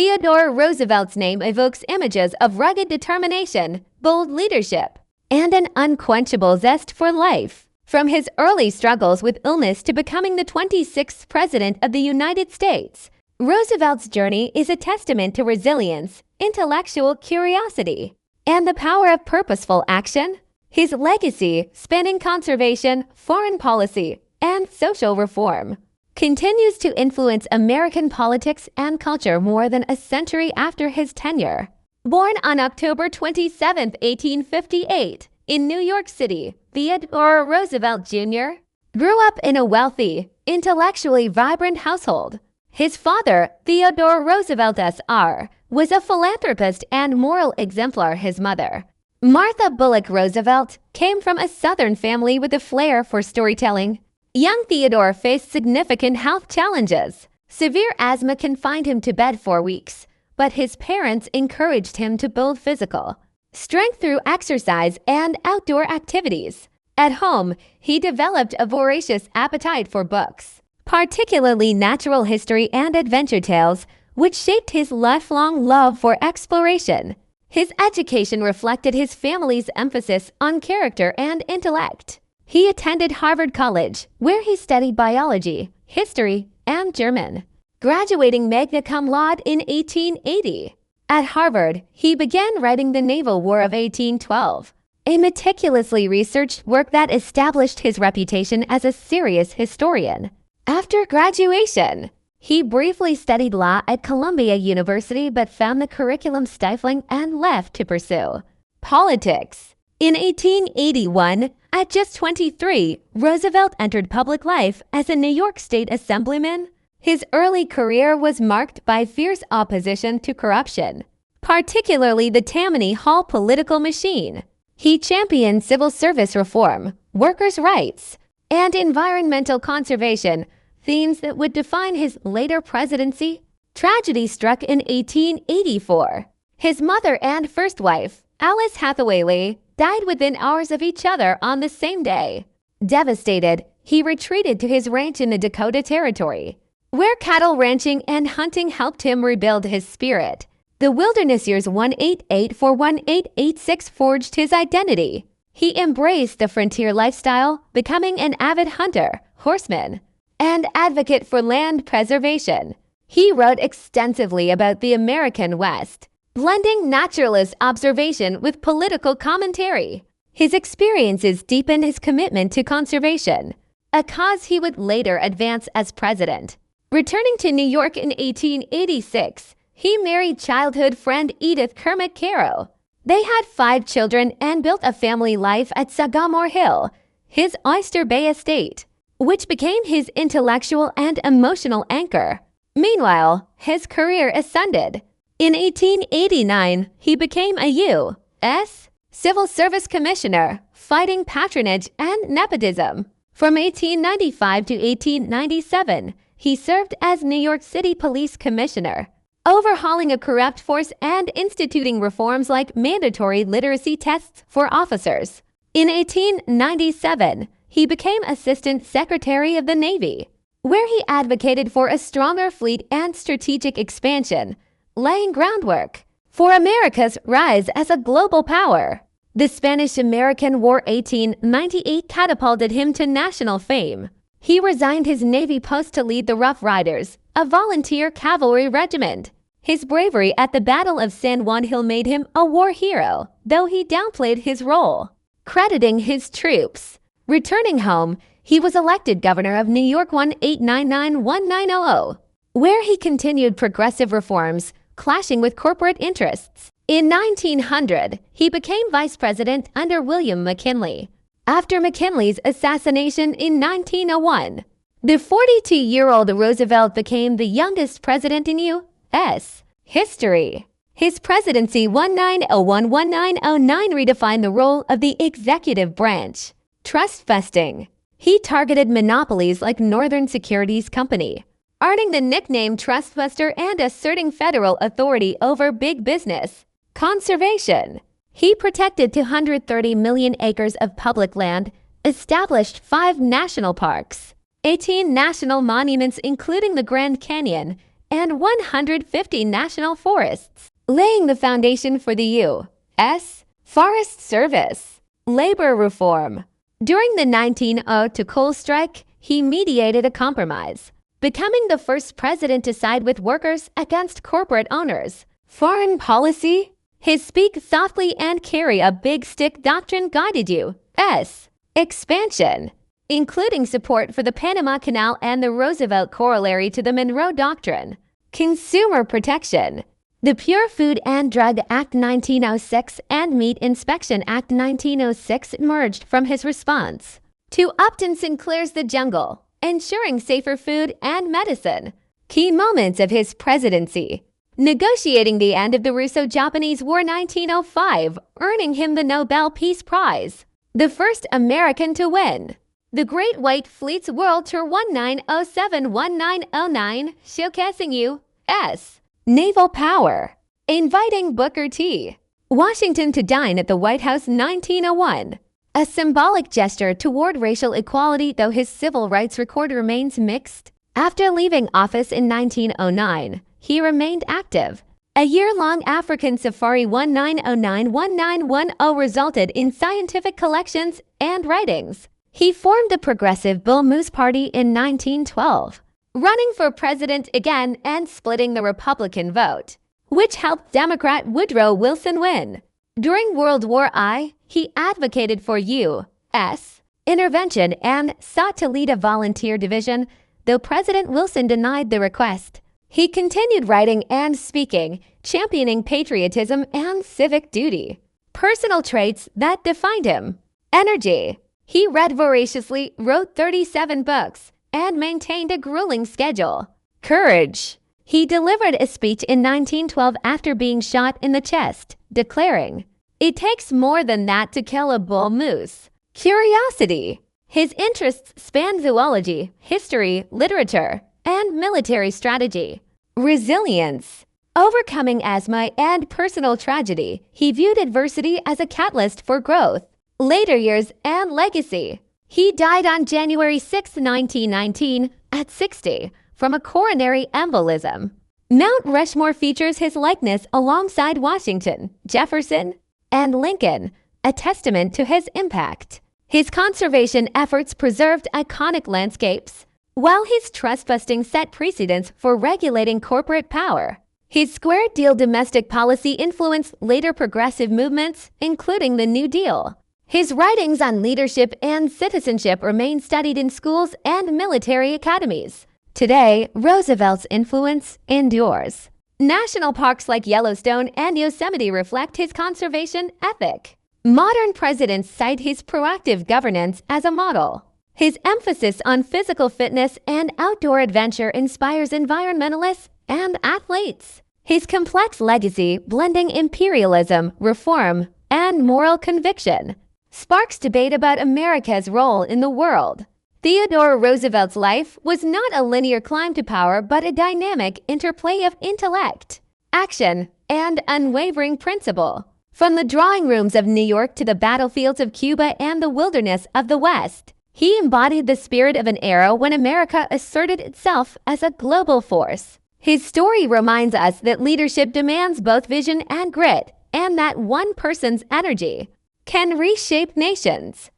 Theodore Roosevelt's name evokes images of rugged determination, bold leadership, and an unquenchable zest for life. From his early struggles with illness to becoming the 26th President of the United States, Roosevelt's journey is a testament to resilience, intellectual curiosity, and the power of purposeful action. His legacy, spanning conservation, foreign policy, and social reform, continues to influence American politics and culture more than a century after his tenure. Born on October 27, 1858, in New York City, Theodore Roosevelt Jr. grew up in a wealthy, intellectually vibrant household. His father, Theodore Roosevelt Sr., was a philanthropist and moral exemplar. His mother, Martha Bullock Roosevelt, came from a Southern family with a flair for storytelling. Young Theodore faced significant health challenges. Severe asthma confined him to bed for weeks, but his parents encouraged him to build physical strength through exercise and outdoor activities. At home, he developed a voracious appetite for books, particularly natural history and adventure tales, which shaped his lifelong love for exploration. His education reflected his family's emphasis on character and intellect. He attended Harvard College, where he studied biology, history, and German, graduating magna cum laude in 1880. At Harvard, he began writing The Naval War of 1812, a meticulously researched work that established his reputation as a serious historian. After graduation, he briefly studied law at Columbia University but found the curriculum stifling and left to pursue politics. In 1881, at just 23, Roosevelt entered public life as a New York State Assemblyman. His early career was marked by fierce opposition to corruption, particularly the Tammany Hall political machine. He championed civil service reform, workers' rights, and environmental conservation, themes that would define his later presidency. Tragedy struck in 1884. His mother and first wife, Alice Hathaway Lee, died within hours of each other on the same day. Devastated, he retreated to his ranch in the Dakota Territory, where cattle ranching and hunting helped him rebuild his spirit. The wilderness years 1884-1886 forged his identity. He embraced the frontier lifestyle, becoming an avid hunter, horseman, and advocate for land preservation. He wrote extensively about the American West, blending naturalist observation with political commentary. His experiences deepened his commitment to conservation, a cause he would later advance as president. Returning to New York in 1886, he married childhood friend Edith Kermit Caro. They had 5 children and built a family life at Sagamore Hill, his Oyster Bay estate, which became his intellectual and emotional anchor. Meanwhile, his career ascended. In 1889, he became a U.S. Civil Service Commissioner, fighting patronage and nepotism. From 1895 to 1897, he served as New York City Police Commissioner, overhauling a corrupt force and instituting reforms like mandatory literacy tests for officers. In 1897, he became Assistant Secretary of the Navy, where he advocated for a stronger fleet and strategic expansion, laying groundwork for America's rise as a global power. The Spanish-American War 1898 catapulted him to national fame. He resigned his Navy post to lead the Rough Riders, a volunteer cavalry regiment. His bravery at the Battle of San Juan Hill made him a war hero, though he downplayed his role, crediting his troops. Returning home, he was elected governor of New York 1899-1900, where he continued progressive reforms, clashing with corporate interests. In 1900, he became vice president under William McKinley. After McKinley's assassination in 1901, the 42-year-old Roosevelt became the youngest president in U.S. history. His presidency 1901-1909 redefined the role of the executive branch. Trust busting. He targeted monopolies like Northern Securities Company, earning the nickname Trust Buster and asserting federal authority over big business. Conservation. He protected 230 million acres of public land, established 5 national parks, 18 national monuments including the Grand Canyon, and 150 national forests, laying the foundation for the U.S. Forest Service. Labor reform. During the 1902 coal strike, he mediated a compromise, becoming the first president to side with workers against corporate owners. Foreign policy. His speak softly and carry a big stick doctrine guided U.S. expansion, including support for the Panama Canal and the Roosevelt corollary to the Monroe Doctrine. Consumer protection. The Pure Food and Drug Act 1906 and Meat Inspection Act 1906 emerged from his response to Upton Sinclair's The Jungle, ensuring safer food and medicine. Key moments of his presidency. Negotiating the end of the Russo-Japanese War 1905, earning him the Nobel Peace Prize. The first American to win the Great White Fleet's World Tour 1907-1909, showcasing U.S. naval power. Inviting Booker T. Washington to dine at the White House 1901. A symbolic gesture toward racial equality, though his civil rights record remains mixed. After leaving office in 1909, he remained active. A year-long African safari 1909-1910 resulted in scientific collections and writings. He formed the Progressive Bull Moose Party in 1912, running for president again and splitting the Republican vote, which helped Democrat Woodrow Wilson win. During World War I, he advocated for U.S. intervention and sought to lead a volunteer division, though President Wilson denied the request. He continued writing and speaking, championing patriotism and civic duty. Personal traits that defined him. Energy. He read voraciously, wrote 37 books, and maintained a grueling schedule. Courage. He delivered a speech in 1912 after being shot in the chest, declaring, "It takes more than that to kill a bull moose." Curiosity. His interests span zoology, history, literature, and military strategy. Resilience. Overcoming asthma and personal tragedy, he viewed adversity as a catalyst for growth. Later years and legacy. He died on January 6, 1919, at 60, from a coronary embolism. Mount Rushmore features his likeness alongside Washington, Jefferson, and Lincoln, a testament to his impact. His conservation efforts preserved iconic landscapes, while his trust-busting set precedents for regulating corporate power. His square deal domestic policy influenced later progressive movements, including the New Deal. His writings on leadership and citizenship remain studied in schools and military academies. Today, Roosevelt's influence endures. National parks like Yellowstone and Yosemite reflect his conservation ethic. Modern presidents cite his proactive governance as a model. His emphasis on physical fitness and outdoor adventure inspires environmentalists and athletes. His complex legacy, blending imperialism, reform, and moral conviction, sparks debate about America's role in the world. Theodore Roosevelt's life was not a linear climb to power, but a dynamic interplay of intellect, action, and unwavering principle. From the drawing rooms of New York to the battlefields of Cuba and the wilderness of the West, he embodied the spirit of an era when America asserted itself as a global force. His story reminds us that leadership demands both vision and grit, and that one person's energy can reshape nations.